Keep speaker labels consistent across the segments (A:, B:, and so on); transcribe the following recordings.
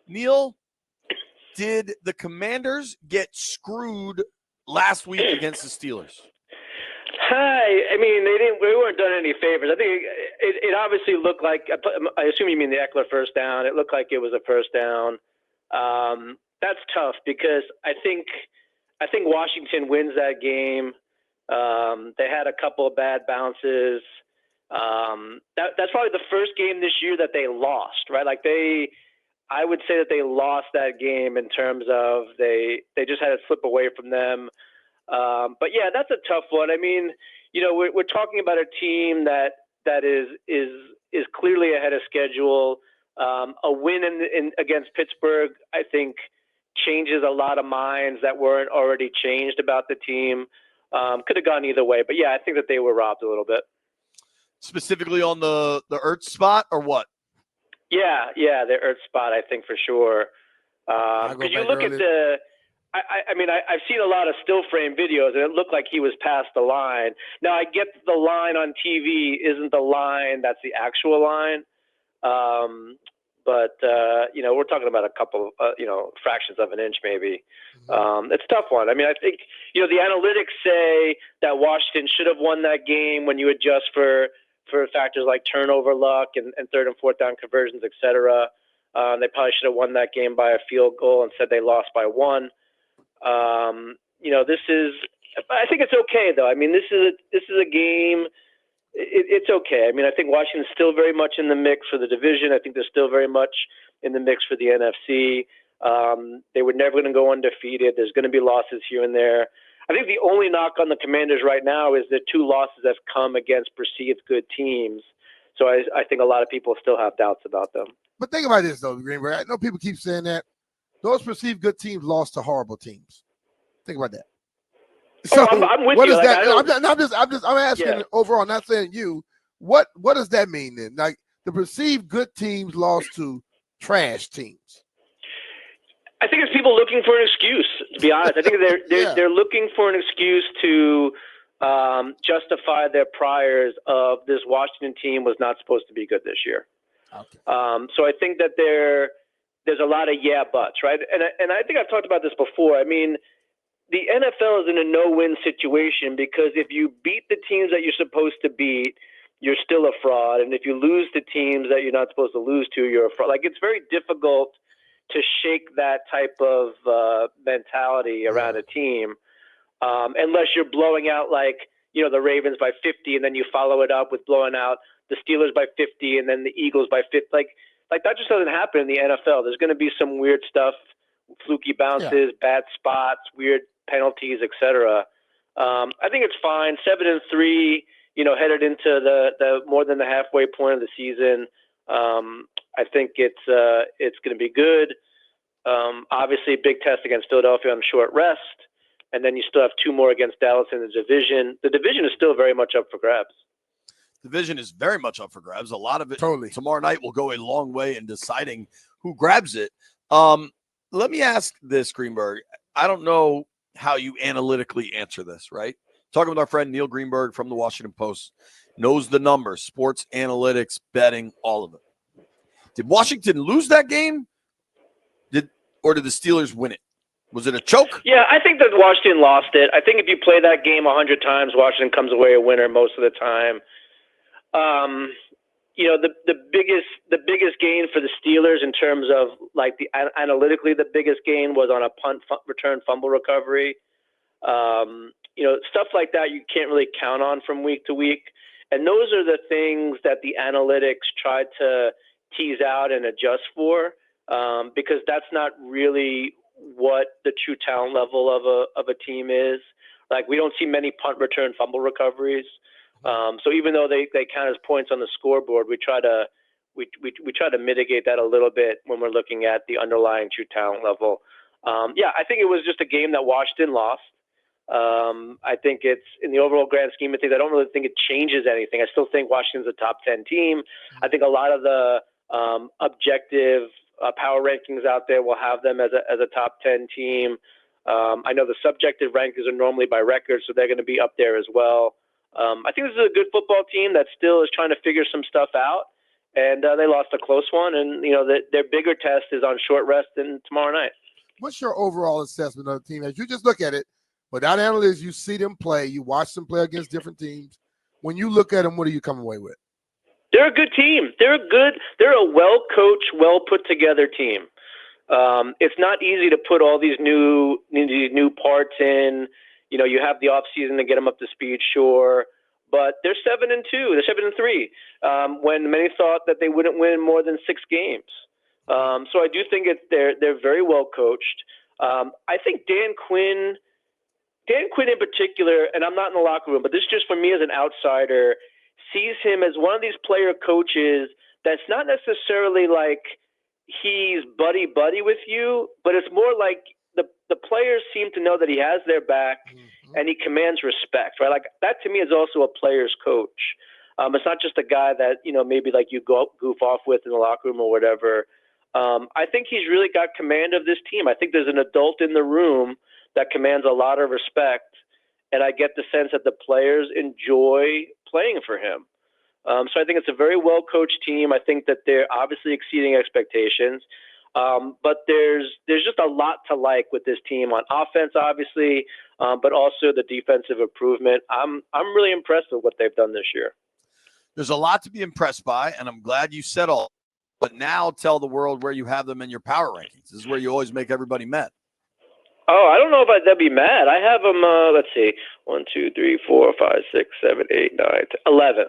A: Neil, did the Commanders get screwed last week against the Steelers?
B: Hi. I mean, we weren't done any favors. I think it obviously looked like, I assume you mean the Eckler first down. It looked like it was a first down. That's tough because I think Washington wins that game. They had a couple of bad bounces. That's probably the first game this year that they lost, right? Like I would say that they lost that game in terms of they just had it slip away from them. But yeah, that's a tough one. I mean, we're talking about a team that is clearly ahead of schedule. A win against Pittsburgh, I think, changes a lot of minds that weren't already changed about the team. Could have gone either way, but yeah, I think that they were robbed a little bit.
A: Specifically on the Ertz spot or what?
B: Yeah, the Ertz spot, I think for sure. Because you look at I've seen a lot of still frame videos, and it looked like he was past the line. Now, I get the line on TV isn't the line that's the actual line. But we're talking about a couple, fractions of an inch maybe. It's a tough one. I mean, I think, the analytics say that Washington should have won that game when you adjust for factors like turnover luck and third and fourth down conversions, et cetera. They probably should have won that game by a field goal and said they lost by one. I think it's okay though. I mean, this is a game. It's okay. I mean, I think Washington's still very much in the mix for the division. I think they're still very much in the mix for the NFC. They were never going to go undefeated. There's going to be losses here and there. I think the only knock on the Commanders right now is the two losses have come against perceived good teams. So I think a lot of people still have doubts about them.
C: But think about this, though, Greenberg. I know people keep saying that. Those perceived good teams lost to horrible teams. Think about that. So
B: I'm with
C: what
B: you.
C: Is that? I'm asking overall, not saying you. What does that mean then? Like the perceived good teams lost to trash teams.
B: I think it's people looking for an excuse. To be honest, I think they're looking for an excuse to justify their priors of this Washington team was not supposed to be good this year.
C: Okay.
B: So I think that there's a lot of yeah buts, right? And I think I've talked about this before. I mean, the NFL is in a no-win situation because if you beat the teams that you're supposed to beat, you're still a fraud. And if you lose to teams that you're not supposed to lose to, you're a fraud. Like, it's very difficult to shake that type of mentality around a team unless you're blowing out, like, the Ravens by 50, and then you follow it up with blowing out the Steelers by 50 and then the Eagles by 50. Like that just doesn't happen in the NFL. There's going to be some weird stuff, fluky bounces, bad spots, weird penalties, etc. I think it's fine. 7-3, headed into the more than the halfway point of the season. I think it's going to be good. Obviously, big test against Philadelphia on short rest, and then you still have two more against Dallas in the division. The division is still very much up for grabs.
A: Division is very much up for grabs. A lot of it
C: totally
A: tomorrow night will go a long way in deciding who grabs it. Let me ask this, Greenberg. I don't know how you analytically answer this, right? Talking with our friend Neil Greenberg from the Washington Post, knows the numbers, sports analytics, betting, all of it. Did Washington lose that game? Or did the Steelers win it? Was it a choke?
B: Yeah, I think that Washington lost it. I think if you play that game 100 times, Washington comes away a winner most of the time. The biggest gain for the Steelers in terms of analytically the biggest gain was on a punt return fumble recovery. Stuff like that you can't really count on from week to week. And those are the things that the analytics tried to tease out and adjust for, because that's not really what the true talent level of a team is. Like, we don't see many punt return fumble recoveries. So even though they count as points on the scoreboard, we try to mitigate that a little bit when we're looking at the underlying true talent level. I think it was just a game that Washington lost. I think it's, in the overall grand scheme of things, I don't really think it changes anything. I still think Washington's a top 10 team. I think a lot of the objective power rankings out there will have them as a top 10 team. I know the subjective rankings are normally by record, so they're going to be up there as well. I think this is a good football team that still is trying to figure some stuff out. and they lost a close one. And their bigger test is on short rest and tomorrow night.
C: What's your overall assessment of the team as you just look at it? Without analysts, you see them play, you watch them play against different teams. When you look at them, what do you come away with?
B: They're a good team. They're a well-coached, well-put-together team. It's not easy to put all these new parts in. You have the off season to get them up to speed, sure, but they're 7-2. They're 7-3. When many thought that they wouldn't win more than 6 games. So I do think they're very well coached. I think Dan Quinn in particular, and I'm not in the locker room, but this is just for me as an outsider, sees him as one of these player coaches that's not necessarily like he's buddy with you, but it's more like the players seem to know that he has their back and he commands respect, right? Like that to me is also a player's coach. It's not just a guy that, maybe like you goof off with in the locker room or whatever. I think he's really got command of this team. I think there's an adult in the room that commands a lot of respect, and I get the sense that the players enjoy playing for him. So I think it's a very well-coached team. I think that they're obviously exceeding expectations, but there's just a lot to like with this team on offense, obviously, but also the defensive improvement. I'm really impressed with what they've done this year.
A: There's a lot to be impressed by, and I'm glad you said all. But now tell the world where you have them in your power rankings. This is where you always make everybody mad.
B: Oh, I don't know if they'd be mad. I have them, let's see, 1, 2, 3, 4, 5, 6, 7, 8, 9, 10, 11th.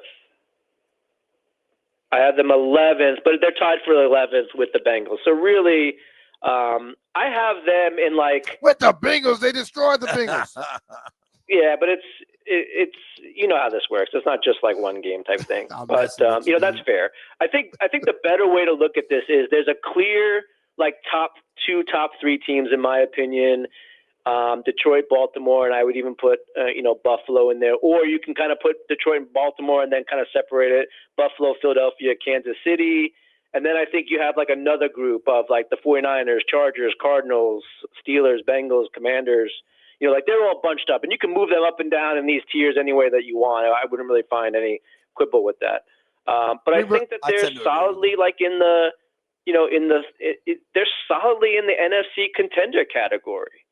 B: I have them 11th, but they're tied for 11th with the Bengals. So really, I have them in like
C: with the Bengals. They destroyed the Bengals.
B: Yeah, but it's how this works. It's not just like one game type thing. But that's fair. I think the better way to look at this is there's a clear like top 3 teams in my opinion. Detroit, Baltimore, and I would even put Buffalo in there. Or you can kind of put Detroit and Baltimore and then kind of separate it. Buffalo, Philadelphia, Kansas City. And then I think you have like another group of like the 49ers, Chargers, Cardinals, Steelers, Bengals, Commanders. Like they're all bunched up, and you can move them up and down in these tiers any way that you want. I wouldn't really find any quibble with that. But I think that they're solidly like in the, they're solidly in the NFC contender category.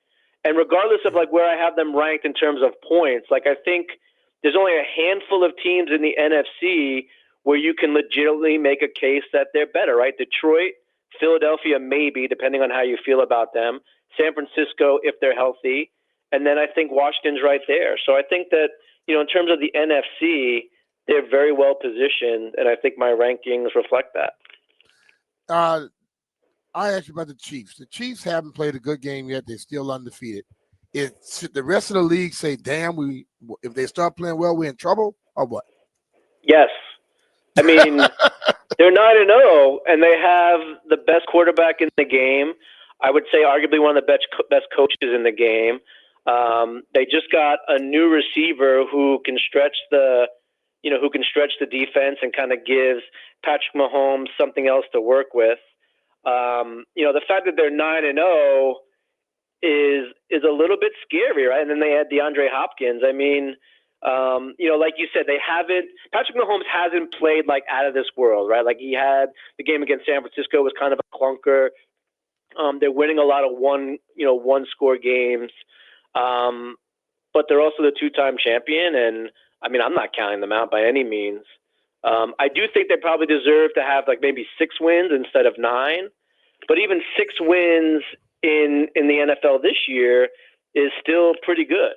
B: And regardless of like where I have them ranked in terms of points, like I think there's only a handful of teams in the NFC where you can legitimately make a case that they're better, right? Detroit, Philadelphia, maybe, depending on how you feel about them. San Francisco, if they're healthy. And then I think Washington's right there. So I think that, in terms of the NFC, they're very well positioned, and I think my rankings reflect that.
C: I asked you about the Chiefs. The Chiefs haven't played a good game yet. They're still undefeated. Should the rest of the league say, damn, if they start playing well, we're in trouble, or what?
B: Yes. I mean, they're 9-0, and they have the best quarterback in the game. I would say arguably one of the best coaches in the game. They just got a new receiver who can stretch the defense and kind of gives Patrick Mahomes something else to work with. The fact that they're 9-0 is a little bit scary, right? And then they had DeAndre Hopkins. I mean, like you said, Patrick Mahomes hasn't played like out of this world, right? Like he had the game against San Francisco was kind of a clunker. They're winning a lot of one score games. But they're also the 2-time champion. And I mean, I'm not counting them out by any means. I do think they probably deserve to have like maybe 6 wins instead of 9, but even 6 wins in the NFL this year is still pretty good.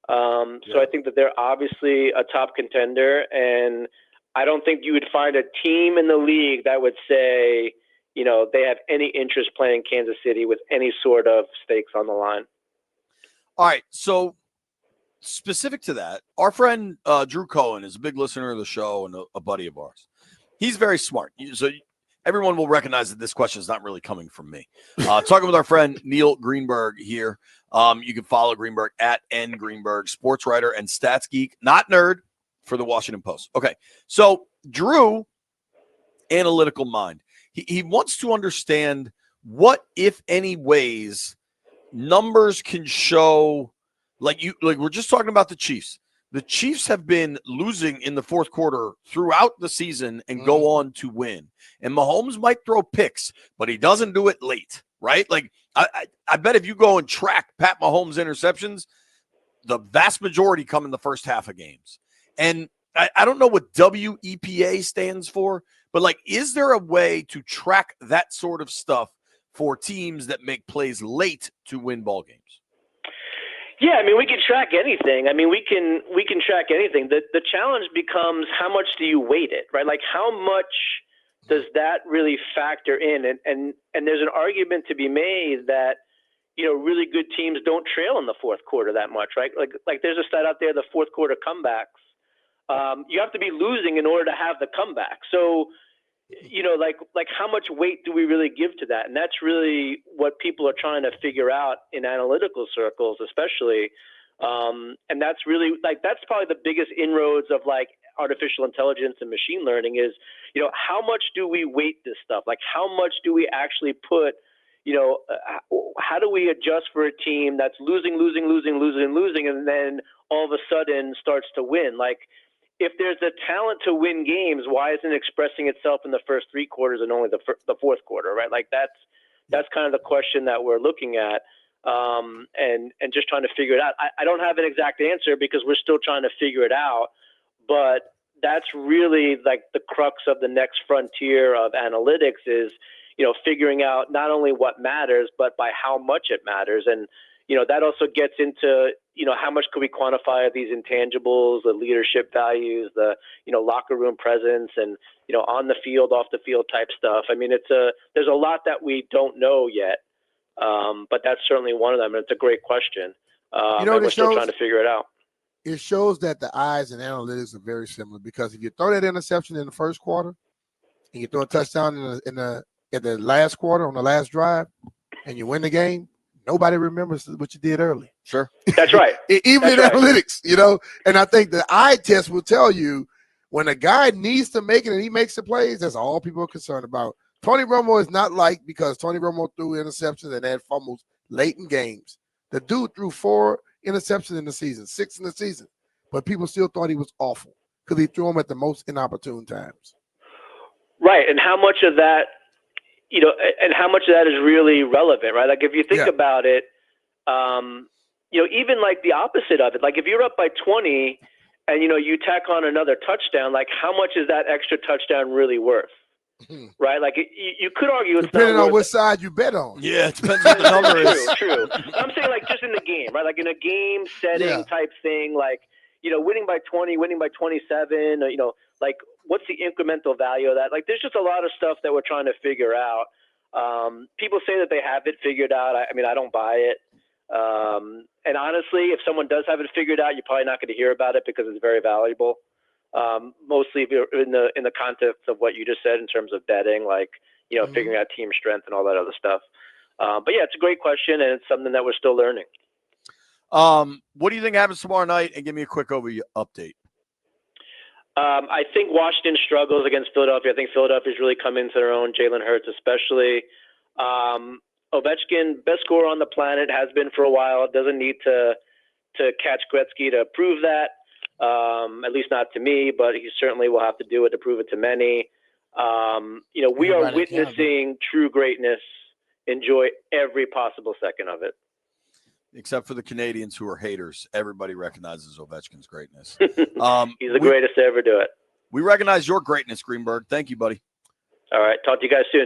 B: So I think that they're obviously a top contender, and I don't think you would find a team in the league that would say, they have any interest playing Kansas City with any sort of stakes on the line.
A: All right. So specific to that, our friend Drew Cohen is a big listener of the show and a buddy of ours. He's very smart. So everyone will recognize that this question is not really coming from me. Talking with our friend Neil Greenberg here. You can follow Greenberg at @ngreenberg, sports writer and stats geek, not nerd, for the Washington Post. Okay. So Drew, analytical mind. He wants to understand what, if any, ways numbers can show, like we're just talking about the Chiefs. The Chiefs have been losing in the fourth quarter throughout the season and go on to win. And Mahomes might throw picks, but he doesn't do it late, right? Like, I bet if you go and track Pat Mahomes' interceptions, the vast majority come in the first half of games. And I don't know what WEPA stands for, but, like, is there a way to track that sort of stuff for teams that make plays late to win ball games?
B: Yeah, I mean, we can track anything. I mean, we can track anything. The challenge becomes, how much do you weight it, right? Like, how much does that really factor in? And there's an argument to be made that, you know, really good teams don't trail in the fourth quarter that much, right? Like there's a stat out there, the fourth quarter comebacks. You have to be losing in order to have the comeback. So, you know, like how much weight do we really give to that? And that's really what people are trying to figure out in analytical circles, especially. And that's really, like, that's probably the biggest inroads of, like, artificial intelligence and machine learning is, you know, how much do we weight this stuff? Like, how much do we actually put, you know, how do we adjust for a team that's losing, and then all of a sudden starts to win? Like, if there's a talent to win games, why isn't it expressing itself in the first three quarters and only the fourth quarter, right? Like, that's kind of the question that we're looking at, and just trying to figure it out. I don't have an exact answer because we're still trying to figure it out, but that's really, like, the crux of the next frontier of analytics is, you know, figuring out not only what matters, but by how much it matters. And, you know, that also gets into, you know, how much could we quantify these intangibles, the leadership values, the, you know, locker room presence, and, you know, on the field, off the field type stuff. I mean, there's a lot that we don't know yet, but that's certainly one of them. And it's a great question.
C: You know,
B: and we're still trying to figure it out.
C: It shows that the eyes and analytics are very similar, because if you throw that interception in the first quarter and you throw a touchdown in the last quarter on the last drive and you win the game, nobody remembers what you did early.
A: Sure.
B: That's right.
C: Even in analytics, you know, and I think the eye test will tell you when a guy needs to make it and he makes the plays, that's all people are concerned about. Tony Romo is not like, because Tony Romo threw interceptions and had fumbles late in games. The dude threw 4 interceptions in the season, 6 in the season, but people still thought he was awful because he threw them at the most inopportune times.
B: Right. And how much of that, you know, and how much of that is really relevant, right? Like, if you think about it, you know, even like the opposite of it, like if you're up by 20 and, you know, you tack on another touchdown, like how much is that extra touchdown really worth? Right? Like, you could argue it's
C: depending
B: not
C: on which side you bet on.
A: Yeah, it depends what the number is.
B: True. I'm saying, like, just in the game, right? Like in a game setting type thing, like, you know, winning by 20, winning by 27, you know, like, what's the incremental value of that? Like, there's just a lot of stuff that we're trying to figure out. People say that they have it figured out. I mean, I don't buy it. And honestly, if someone does have it figured out, you're probably not going to hear about it because it's very valuable. Mostly if you're in the context of what you just said in terms of betting, like, you know, figuring out team strength and all that other stuff. But yeah, it's a great question, and it's something that we're still learning.
A: What do you think happens tomorrow night? And give me a quick overview update.
B: I think Washington struggles against Philadelphia. I think Philadelphia's really come into their own, Jalen Hurts especially. Ovechkin, best scorer on the planet, has been for a while. Doesn't need to catch Gretzky to prove that, at least not to me, but he certainly will have to do it to prove it to many. You know, we are witnessing true greatness. Enjoy every possible second of it.
A: Except for the Canadians who are haters. Everybody recognizes Ovechkin's greatness.
B: He's the greatest to ever do it.
A: We recognize your greatness, Greenberg. Thank you, buddy.
B: All right. Talk to you guys soon.